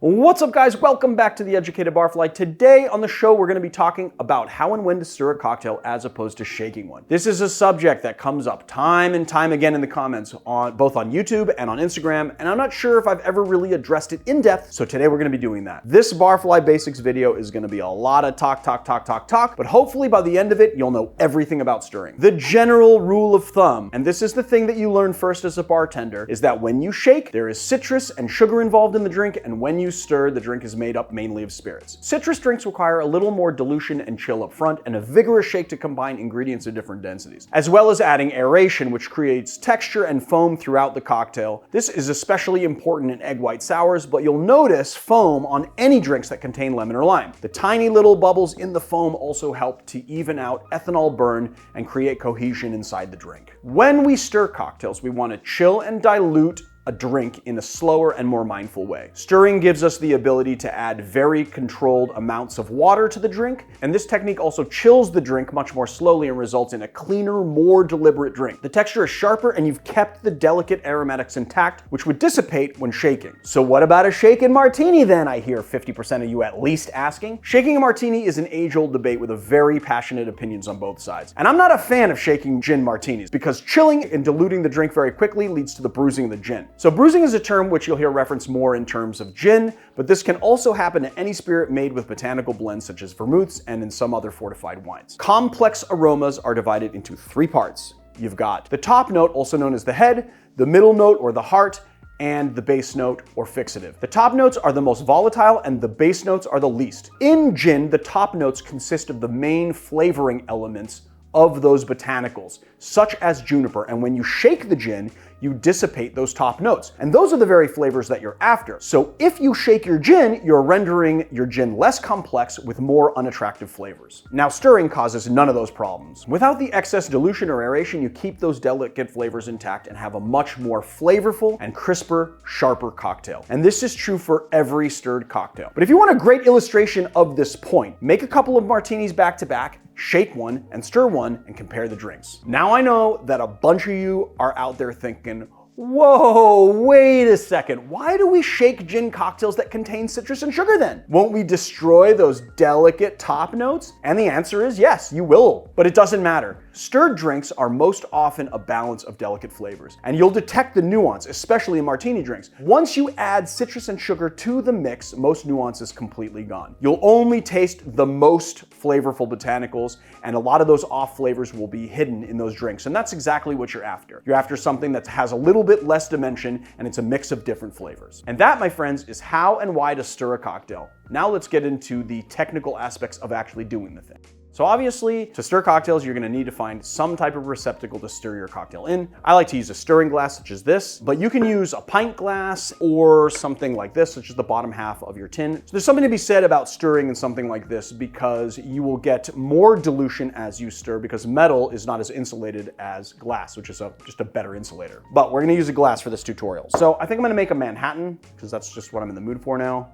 What's up, guys? Welcome back to the Educated Barfly. Today on the show, we're going to be talking about how and when to stir a cocktail as opposed to shaking one. This is a subject that comes up time and time again in the comments, both on YouTube and on Instagram, and I'm not sure if I've ever really addressed it in depth, so today we're going to be doing that. This Barfly Basics video is going to be a lot of talk, but hopefully by the end of it, you'll know everything about stirring. The general rule of thumb, and this is the thing that you learn first as a bartender, is that when you shake, there is citrus and sugar involved in the drink, and when you stir, the drink is made up mainly of spirits. Citrus drinks require a little more dilution and chill up front and a vigorous shake to combine ingredients of different densities, as well as adding aeration, which creates texture and foam throughout the cocktail. This is especially important in egg white sours, but you'll notice foam on any drinks that contain lemon or lime. The tiny little bubbles in the foam also help to even out ethanol burn and create cohesion inside the drink. When we stir cocktails, we want to chill and dilute a drink in a slower and more mindful way. Stirring gives us the ability to add very controlled amounts of water to the drink, and this technique also chills the drink much more slowly and results in a cleaner, more deliberate drink. The texture is sharper and you've kept the delicate aromatics intact, which would dissipate when shaking. So what about a shaken martini then, I hear 50% of you at least asking? Shaking a martini is an age-old debate with a very passionate opinions on both sides. And I'm not a fan of shaking gin martinis because chilling and diluting the drink very quickly leads to the bruising of the gin. So bruising is a term which you'll hear referenced more in terms of gin, but this can also happen to any spirit made with botanical blends such as vermouths and in some other fortified wines. Complex aromas are divided into three parts. You've got the top note, also known as the head, the middle note or the heart, and the base note or fixative. The top notes are the most volatile and the base notes are the least. In gin, the top notes consist of the main flavoring elements of those botanicals, such as juniper, and when you shake the gin, you dissipate those top notes. And those are the very flavors that you're after. So if you shake your gin, you're rendering your gin less complex with more unattractive flavors. Now, stirring causes none of those problems. Without the excess dilution or aeration, you keep those delicate flavors intact and have a much more flavorful and crisper, sharper cocktail. And this is true for every stirred cocktail. But if you want a great illustration of this point, make a couple of martinis back to back, shake one and stir one and compare the drinks. Now I know that a bunch of you are out there thinking, whoa, wait a second. Why do we shake gin cocktails that contain citrus and sugar then? Won't we destroy those delicate top notes? And the answer is yes, you will, but it doesn't matter. Stirred drinks are most often a balance of delicate flavors, and you'll detect the nuance, especially in martini drinks. Once you add citrus and sugar to the mix, most nuance is completely gone. You'll only taste the most flavorful botanicals, and a lot of those off flavors will be hidden in those drinks, and that's exactly what you're after. You're after something that has a little bit less dimension, and it's a mix of different flavors. And that, my friends, is how and why to stir a cocktail. Now let's get into the technical aspects of actually doing the thing. So obviously, to stir cocktails, you're gonna need to find some type of receptacle to stir your cocktail in. I like to use a stirring glass such as this, but you can use a pint glass or something like this, such as the bottom half of your tin. So there's something to be said about stirring in something like this because you will get more dilution as you stir because metal is not as insulated as glass, which is just a better insulator. But we're gonna use a glass for this tutorial. So I think I'm gonna make a Manhattan because that's just what I'm in the mood for now.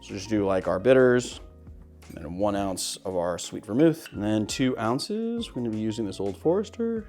So just do like our bitters, and then 1 ounce of our sweet vermouth, and then 2 ounces. We're gonna be using this Old Forester.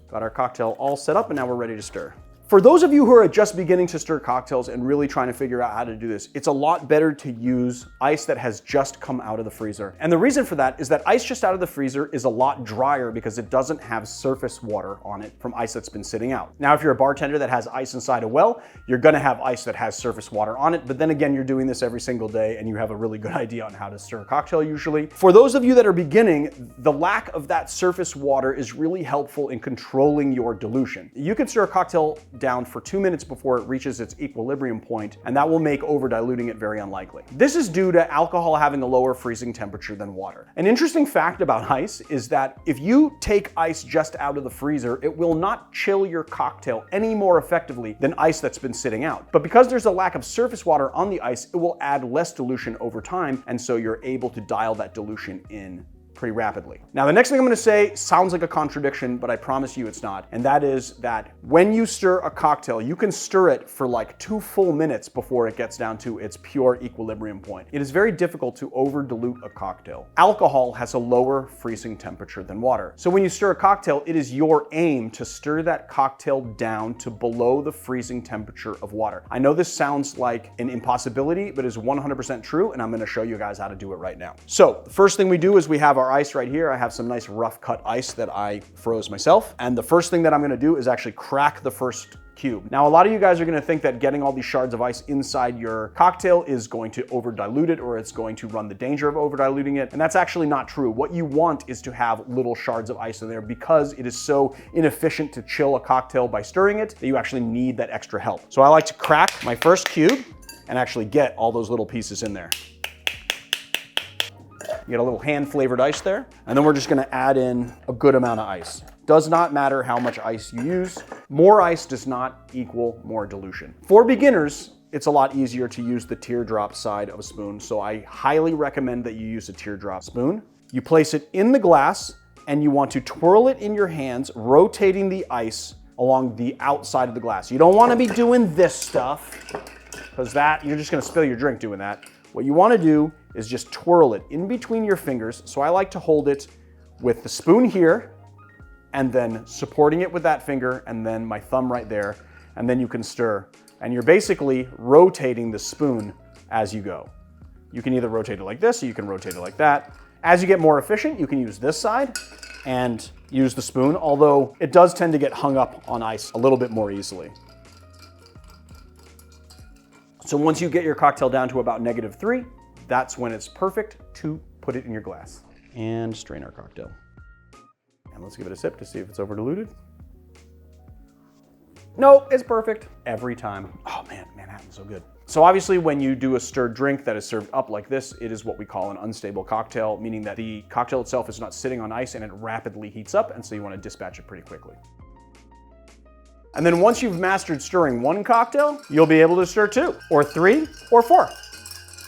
Got our cocktail all set up and now we're ready to stir. For those of you who are just beginning to stir cocktails and really trying to figure out how to do this, it's a lot better to use ice that has just come out of the freezer. And the reason for that is that ice just out of the freezer is a lot drier because it doesn't have surface water on it from ice that's been sitting out. Now, if you're a bartender that has ice inside a well, you're gonna have ice that has surface water on it, but then again, you're doing this every single day and you have a really good idea on how to stir a cocktail usually. For those of you that are beginning, the lack of that surface water is really helpful in controlling your dilution. You can stir a cocktail down for 2 minutes before it reaches its equilibrium point, and that will make over diluting it very unlikely. This is due to alcohol having a lower freezing temperature than water. An interesting fact about ice is that if you take ice just out of the freezer, it will not chill your cocktail any more effectively than ice that's been sitting out. But because there's a lack of surface water on the ice, it will add less dilution over time, and so you're able to dial that dilution in pretty rapidly. Now, the next thing I'm gonna say sounds like a contradiction, but I promise you it's not. And that is that when you stir a cocktail, you can stir it for like 2 full minutes before it gets down to its pure equilibrium point. It is very difficult to over dilute a cocktail. Alcohol has a lower freezing temperature than water. So when you stir a cocktail, it is your aim to stir that cocktail down to below the freezing temperature of water. I know this sounds like an impossibility, but is 100% true, and I'm gonna show you guys how to do it right now. So the first thing we do is we have our ice right here. I have some nice rough cut ice that I froze myself. And the first thing that I'm gonna do is actually crack the first cube. Now, a lot of you guys are gonna think that getting all these shards of ice inside your cocktail is going to over dilute it, or it's going to run the danger of over diluting it. And that's actually not true. What you want is to have little shards of ice in there, because it is so inefficient to chill a cocktail by stirring it that you actually need that extra help. So I like to crack my first cube and actually get all those little pieces in there. You get a little hand flavored ice there. And then we're just gonna add in a good amount of ice. Does not matter how much ice you use. More ice does not equal more dilution. For beginners, it's a lot easier to use the teardrop side of a spoon. So I highly recommend that you use a teardrop spoon. You place it in the glass and you want to twirl it in your hands, rotating the ice along the outside of the glass. You don't wanna be doing this stuff, because you're just gonna spill your drink doing that. What you wanna do is just twirl it in between your fingers. So I like to hold it with the spoon here, and then supporting it with that finger, and then my thumb right there, and then you can stir. And you're basically rotating the spoon as you go. You can either rotate it like this, or you can rotate it like that. As you get more efficient, you can use this side and use the spoon, although it does tend to get hung up on ice a little bit more easily. So once you get your cocktail down to about -3, that's when it's perfect to put it in your glass. And strain our cocktail. And let's give it a sip to see if it's over diluted. No, it's perfect every time. Oh man, Manhattan's so good. So obviously when you do a stirred drink that is served up like this, it is what we call an unstable cocktail, meaning that the cocktail itself is not sitting on ice and it rapidly heats up, and so you want to dispatch it pretty quickly. And then once you've mastered stirring 1 cocktail, you'll be able to stir 2, or 3, or 4.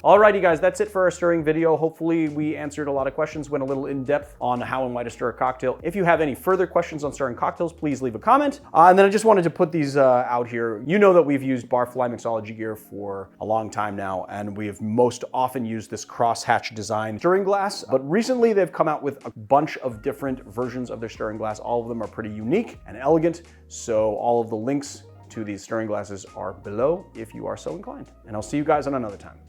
Alrighty guys, that's it for our stirring video. Hopefully we answered a lot of questions, went a little in depth on how and why to stir a cocktail. If you have any further questions on stirring cocktails, please leave a comment. And then I just wanted to put these out here. You know that we've used Barfly mixology gear for a long time now, and we've most often used this crosshatch design stirring glass, but recently they've come out with a bunch of different versions of their stirring glass. All of them are pretty unique and elegant, so all of the links to these stirring glasses are below if you are so inclined. And I'll see you guys on another time.